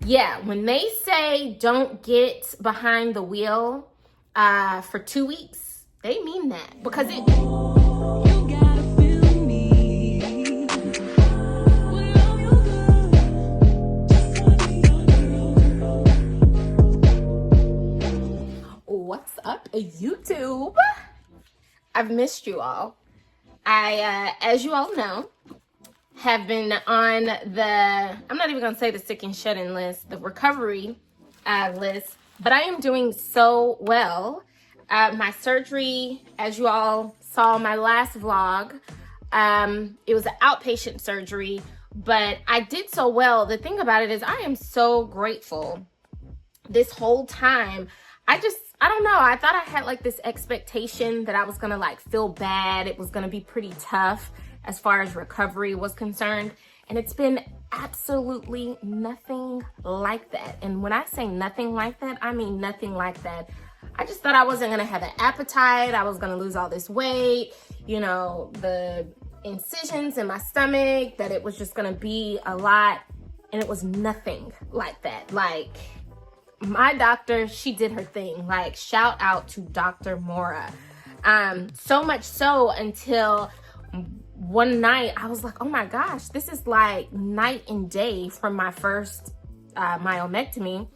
Yeah, when they say don't get behind the wheel for 2 weeks, they mean that because it. You gotta feel me. Well, you're good. Just wanna be your girl. What's up, YouTube? I've missed you all. As you all know, have been on I'm not even gonna say the sick and shut-in list, the recovery list, but I am doing so well. My surgery, as you all saw my last vlog, it was an outpatient surgery, but I did so well. The thing about it is I am so grateful. This whole time, I don't know, I thought I had like this expectation that I was gonna like feel bad. It was gonna be pretty tough as far as recovery was concerned. And it's been absolutely nothing like that. And when I say nothing like that, I mean nothing like that. I just thought I wasn't gonna have an appetite. I was gonna lose all this weight, you know, the incisions in my stomach, that it was just gonna be a lot. And it was nothing like that. Like, my doctor, she did her thing. Like, shout out to Dr. Mora. So much so until one night I was like, oh my gosh, this is like night and day from my first myomectomy.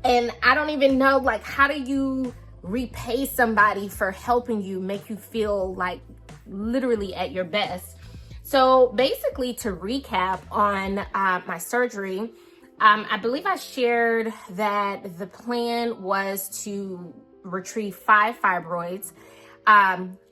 And I don't even know, like, how do you repay somebody for helping you, make you feel like literally at your best? So basically, to recap on my surgery, I believe I shared that the plan was to retrieve 5 fibroids.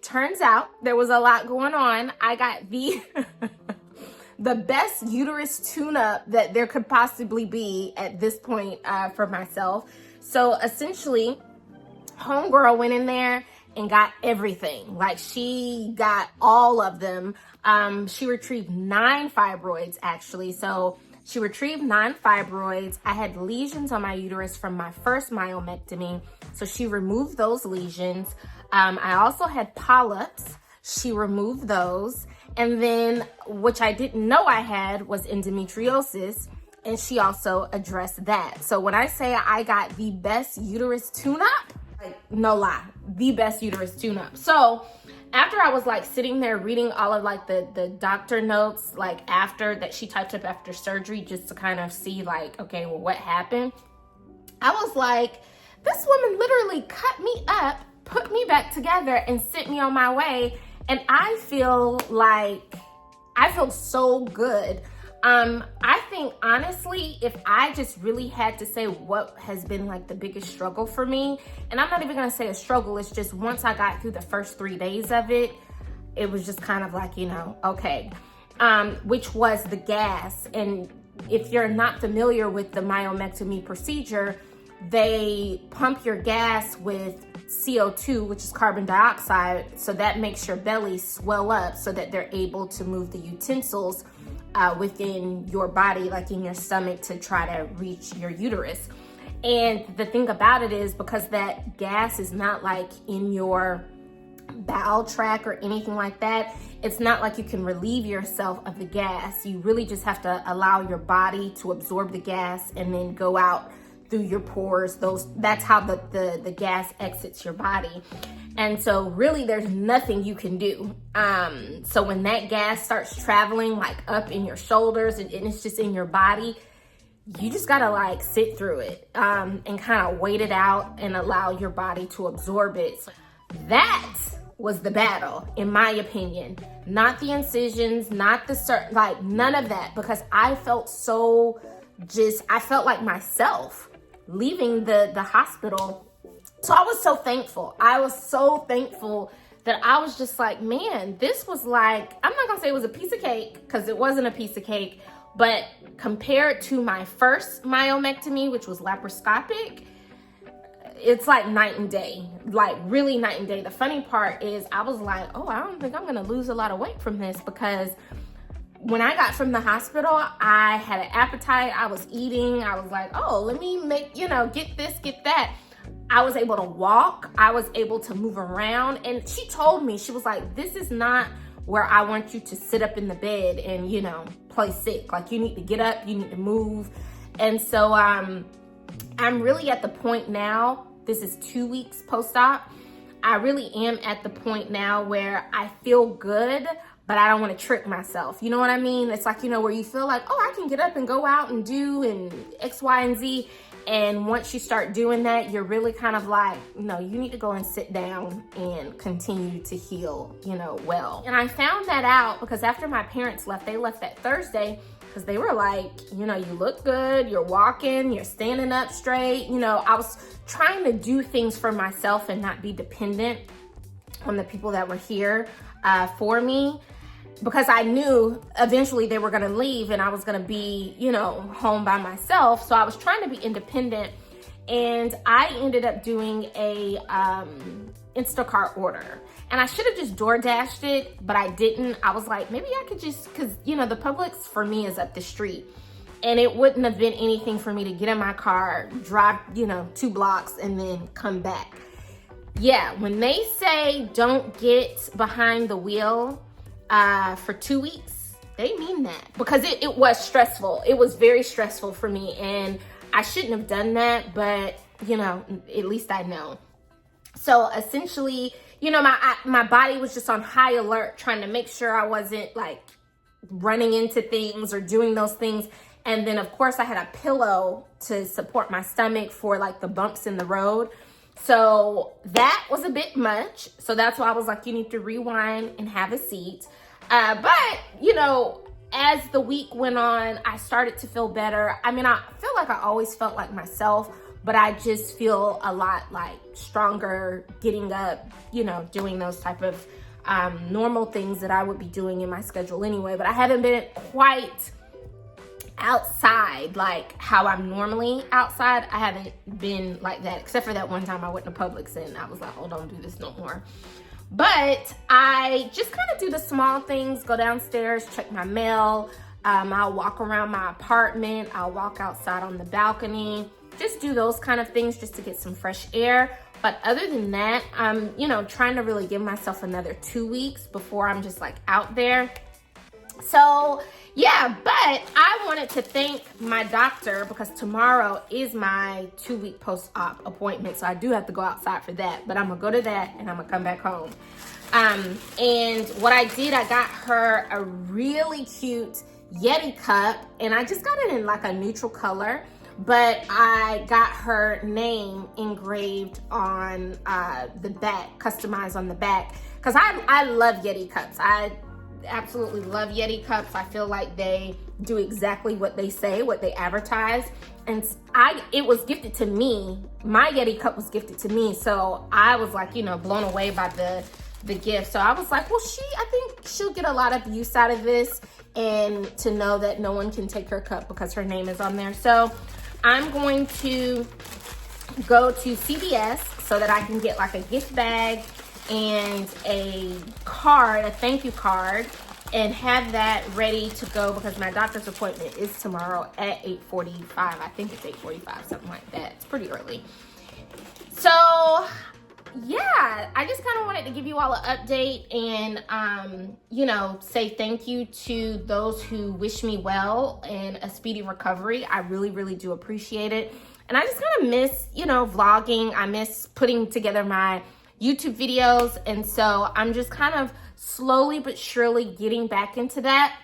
Turns out there was a lot going on. I got the the best uterus tune-up that there could possibly be at this point for myself. So essentially, homegirl went in there and got everything. Like, she got all of them. She retrieved 9 fibroids actually. So she retrieved 9 fibroids. I had lesions on my uterus from my first myomectomy, so she removed those lesions. I also had polyps. She removed those. And then, which I didn't know I had, was endometriosis, and she also addressed that. So when I say I got the best uterus tune-up, like, no lie, the best uterus tune-up. So after I was like sitting there reading all of like the doctor notes, like after that she typed up after surgery, just to kind of see like, okay, well, what happened? I was like, this woman literally cut me up, put me back together, and sent me on my way. And I feel so good. I think honestly, if I just really had to say what has been like the biggest struggle for me, and I'm not even gonna say a struggle, it's just once I got through the first 3 days of it, it was just kind of like, you know, okay, which was the gas. And if you're not familiar with the myomectomy procedure, they pump your gas with CO2, which is carbon dioxide, so that makes your belly swell up so that they're able to move the utensils within your body, like in your stomach, to try to reach your uterus. And the thing about it is, because that gas is not like in your bowel tract or anything like that, it's not like you can relieve yourself of the gas. You really just have to allow your body to absorb the gas and then go out through your pores. That's how the gas exits your body. And so really there's nothing you can do. So when that gas starts traveling like up in your shoulders and it's just in your body, you just gotta like sit through it and kind of wait it out and allow your body to absorb it. That was the battle, in my opinion. Not the incisions, not the like none of that, because I felt I felt like myself leaving the hospital. So I was so thankful. I was so thankful that I was just like, man, this was like, I'm not gonna say it was a piece of cake, because it wasn't a piece of cake, but compared to my first myomectomy, which was laparoscopic, it's like night and day, like really night and day. The funny part is I was like, oh, I don't think I'm gonna lose a lot of weight from this, because when I got from the hospital, I had an appetite. I was eating. I was like, oh, let me make, get this, get that. I was able to walk. I was able to move around. And she told me, she was like, this is not where I want you to sit up in the bed and, play sick. Like, you need to get up, you need to move. And so I'm really at the point now, this is 2 weeks post-op. I really am at the point now where I feel good, but I don't want to trick myself. You know what I mean? It's like, where you feel like, oh, I can get up and go out and do and X, Y, and Z. And once you start doing that, you're really kind of like, no, you need to go and sit down and continue to heal, well. And I found that out because after my parents left, they left that Thursday, because they were like, you look good, you're walking, you're standing up straight. I was trying to do things for myself and not be dependent on the people that were here for me, because I knew eventually they were gonna leave and I was gonna be, home by myself. So I was trying to be independent, and I ended up doing a Instacart order. And I should have just DoorDashed it, but I didn't. I was like, maybe I could just, because, the Publix for me is up the street. And it wouldn't have been anything for me to get in my car, drive, 2 blocks, and then come back. Yeah, when they say don't get behind the wheel for 2 weeks, they mean that. Because it was stressful. It was very stressful for me. And I shouldn't have done that, but, at least I know. So essentially, my body was just on high alert, trying to make sure I wasn't like running into things or doing those things. And then of course I had a pillow to support my stomach for like the bumps in the road. So that was a bit much. So that's why I was like, you need to rewind and have a seat. But as the week went on, I started to feel better. I mean, I feel like I always felt like myself, but I just feel a lot like stronger getting up, doing those type of normal things that I would be doing in my schedule anyway. But I haven't been quite outside like how I'm normally outside. I haven't been like that, except for that one time I went to Publix and I was like, oh, don't do this no more. But I just kind of do the small things, go downstairs, check my mail. I'll walk around my apartment. I'll walk outside on the balcony. Just do those kind of things just to get some fresh air. But other than that, I'm, trying to really give myself another 2 weeks before I'm just like out there. So yeah, but I wanted to thank my doctor because tomorrow is my 2-week post-op appointment. So I do have to go outside for that, but I'm gonna go to that and I'm gonna come back home. And what I did, I got her a really cute Yeti cup, and I just got it in like a neutral color. But I got her name engraved on the back, customized on the back, because I love Yeti cups. I absolutely love Yeti cups. I feel like they do exactly what they say, what they advertise. And it was gifted to me. My Yeti cup was gifted to me. So I was like, blown away by the gift. So I was like, well, I think she'll get a lot of use out of this, and to know that no one can take her cup because her name is on there. So I'm going to go to CVS so that I can get like a gift bag and a card, a thank you card, and have that ready to go because my doctor's appointment is tomorrow at 8:45. I think it's 8:45, something like that. It's pretty early. So yeah, I just kind of wanted to give you all an update and, say thank you to those who wish me well and a speedy recovery. I really, really do appreciate it. And I just kind of miss, vlogging. I miss putting together my YouTube videos. And so I'm just kind of slowly but surely getting back into that.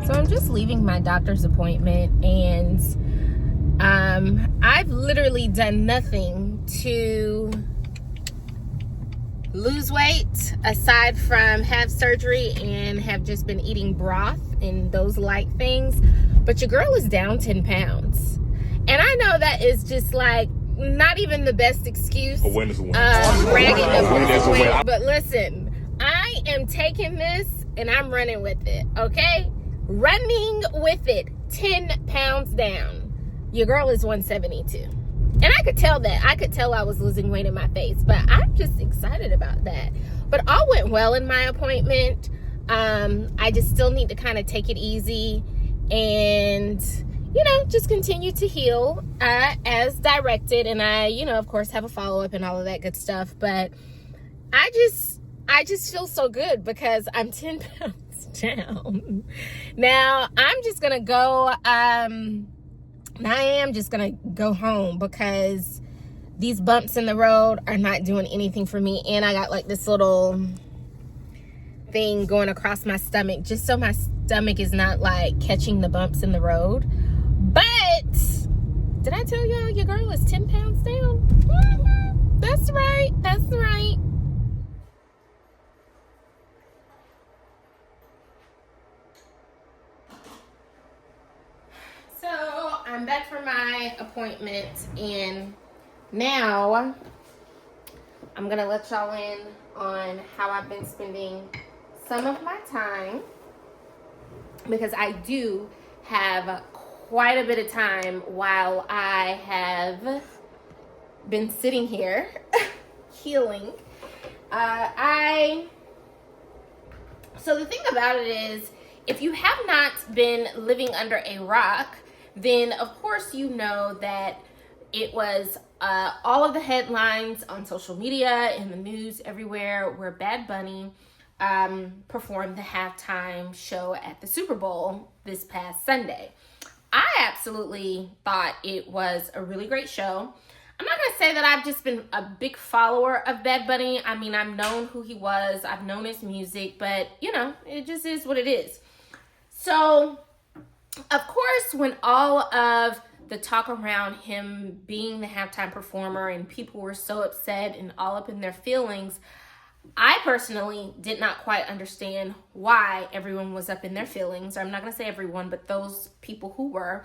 So I'm just leaving my doctor's appointment, and I've literally done nothing to lose weight aside from have surgery and have just been eating broth and those light things. But your girl is down 10 pounds. And I know that is just like not even the best excuse. A win is a win. Bragging of Win is a losing win. weight. But listen, I am taking this and I'm running with it, okay? Running with it. 10 pounds down. Your girl is 172. And I could tell that. I could tell I was losing weight in my face. But I'm just excited about that. But all went well in my appointment. I just still need to kind of take it easy and, just continue to heal as directed. And I, of course, have a follow-up and all of that good stuff. But I I just feel so good because I'm 10 pounds down. Now, I'm just going to go, now I am just going to go home because these bumps in the road are not doing anything for me. And I got like this little thing going across my stomach just so my stomach is not like catching the bumps in the road. But did I tell y'all your girl is 10 pounds down? Mm-hmm. That's right. That's right. So I'm back from my appointment, and now I'm gonna let y'all in on how I've been spending some of my time, because I do have quite a bit of time while I have been sitting here healing. So the thing about it is, if you have not been living under a rock, then of course you know that it was all of the headlines on social media, in the news, everywhere, where Bad Bunny performed the halftime show at the Super Bowl this past Sunday. I absolutely thought it was a really great show. I'm not going to say that I've just been a big follower of Bad Bunny. I mean, I've known who he was. I've known his music, but you know, it just is what it is. So, of course, when all of the talk around him being the halftime performer and people were so upset and all up in their feelings, I personally did not quite understand why everyone was up in their feelings. Or I'm not going to say everyone, but those people who were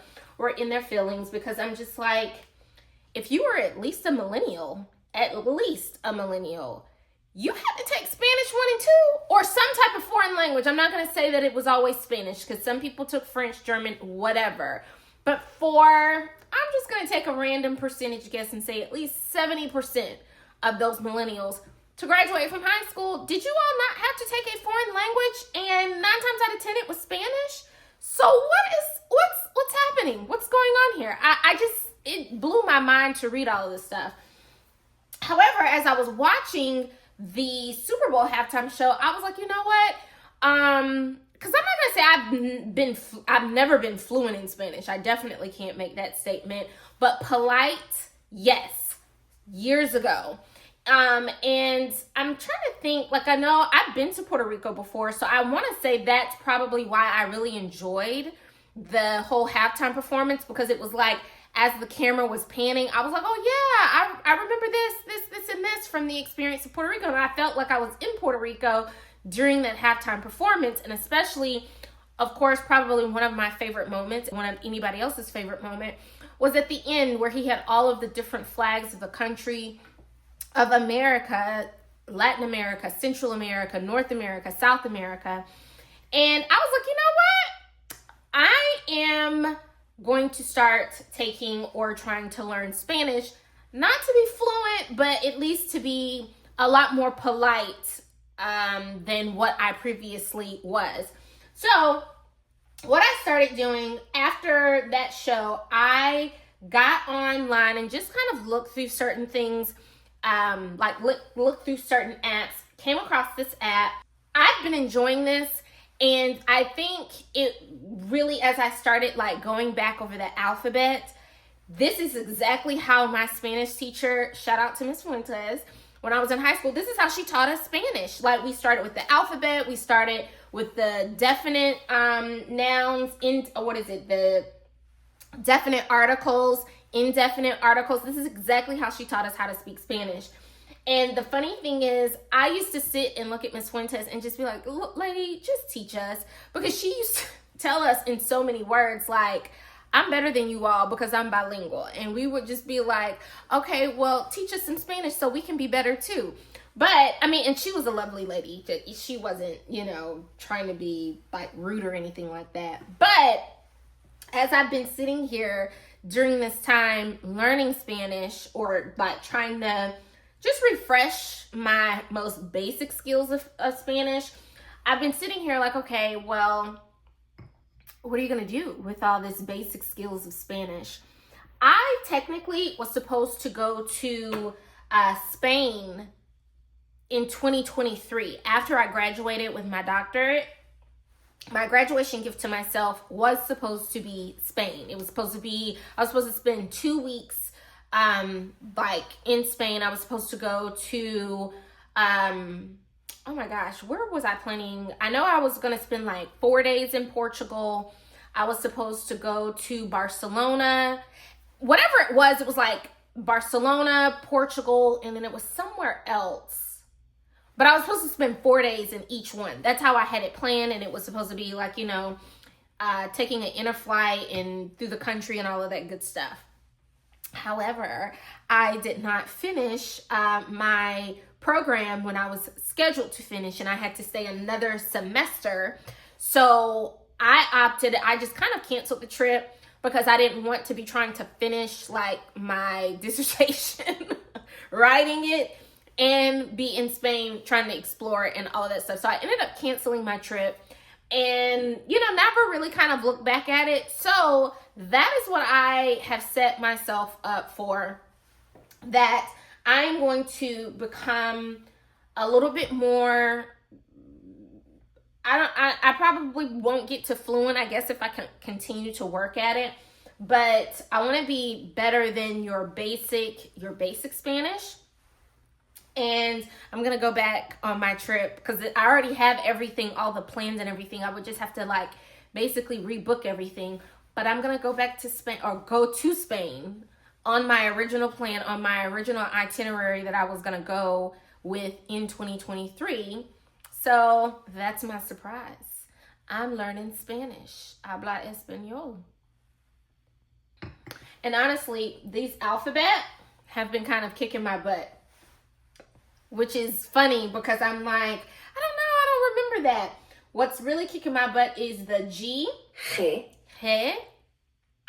in their feelings, because I'm just like, if you were at least a millennial, you had to take Spanish 1 and 2 or some type of foreign language. I'm not going to say that it was always Spanish, because some people took French, German, whatever. But I'm just going to take a random percentage guess and say at least 70% of those millennials to graduate from high school, did you all not have to take a foreign language? And 9 times out of 10, it was Spanish. So what's happening? What's going on here? It blew my mind to read all of this stuff. However, as I was watching the Super Bowl halftime show, I was like, you know what? Because I'm not gonna say I've never been fluent in Spanish. I definitely can't make that statement. But polite, yes, years ago. And I'm trying to think, like, I know I've been to Puerto Rico before, so I want to say that's probably why I really enjoyed the whole halftime performance, because it was like, as the camera was panning, I was like, oh yeah, I remember this, and this from the experience of Puerto Rico. And I felt like I was in Puerto Rico during that halftime performance. And especially, of course, probably one of my favorite moments, one of anybody else's favorite moment, was at the end where he had all of the different flags of the country of America, Latin America, Central America, North America, South America. And I was like, you know what? I am going to start taking or trying to learn Spanish, not to be fluent, but at least to be a lot more polite than what I previously was. So what I started doing after that show, I got online and just kind of looked through certain things, look through certain apps, came across this app. I've been enjoying this. And I think it really, as I started like going back over the alphabet, this is exactly how my Spanish teacher, shout out to Miss Fuentes, when I was in high school, this is how she taught us Spanish. Like, we started with the alphabet, we started with the definite nouns, the definite articles, indefinite articles. This is exactly how she taught us how to speak Spanish. And the funny thing is, I used to sit and look at Miss Fuentes and just be like, look, lady, just teach us. Because she used to tell us in so many words, like, I'm better than you all because I'm bilingual. And we would just be like, okay, well, teach us some Spanish so we can be better too. But, I mean, and she was a lovely lady. She wasn't, trying to be, like, rude or anything like that. But as I've been sitting here during this time learning Spanish, or, like, trying to just refresh my most basic skills of Spanish, I've been sitting here like, okay, well, what are you going to do with all this basic skills of Spanish? I technically was supposed to go to Spain in 2023, after I graduated with my doctorate, my graduation gift to myself was supposed to be Spain. It was supposed to be, I was supposed to spend 2 weeks like in Spain. I was supposed to go to oh my gosh, where was I planning? I know I was gonna spend like 4 days in Portugal. I was supposed to go to Barcelona. Whatever it was like Barcelona, Portugal, and then it was somewhere else. But I was supposed to spend 4 days in each one. That's how I had it planned, and it was supposed to be like, you know, taking an inner flight and through the country and all of that good stuff. However, I did not finish my program when I was scheduled to finish, and I had to stay another semester. So I just kind of canceled the trip because I didn't want to be trying to finish like my dissertation, writing it, and be in Spain trying to explore and all of that stuff. So I ended up canceling my trip and, you know, never really kind of looked back at it. So that is what I have set myself up for, that I'm going to become a little bit more, I probably won't get to fluent, I guess, if I can continue to work at it, but I want to be better than your basic Spanish. And I'm going to go back on my trip because I already have everything, all the plans and everything. I would just have to like basically rebook everything. But I'm going to go back to Spain, or go to Spain on my original plan, on my original itinerary that I was going to go with in 2023. So that's my surprise. I'm learning Spanish. Habla español. And honestly, these alphabet have been kind of kicking my butt, which is funny because I'm like, I don't know, I don't remember that. What's really kicking my butt is the G, G, he,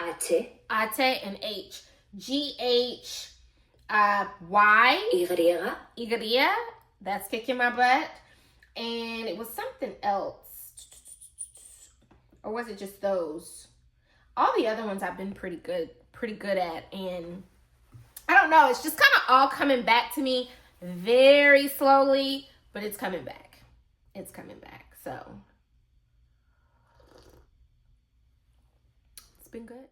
H, ate, and H. G-H, Y, Y, that's kicking my butt. And it was something else. Or was it just those? All the other ones I've been pretty good at. And I don't know, it's just kind of all coming back to me very slowly, but it's coming back. It's coming back. So it's been good.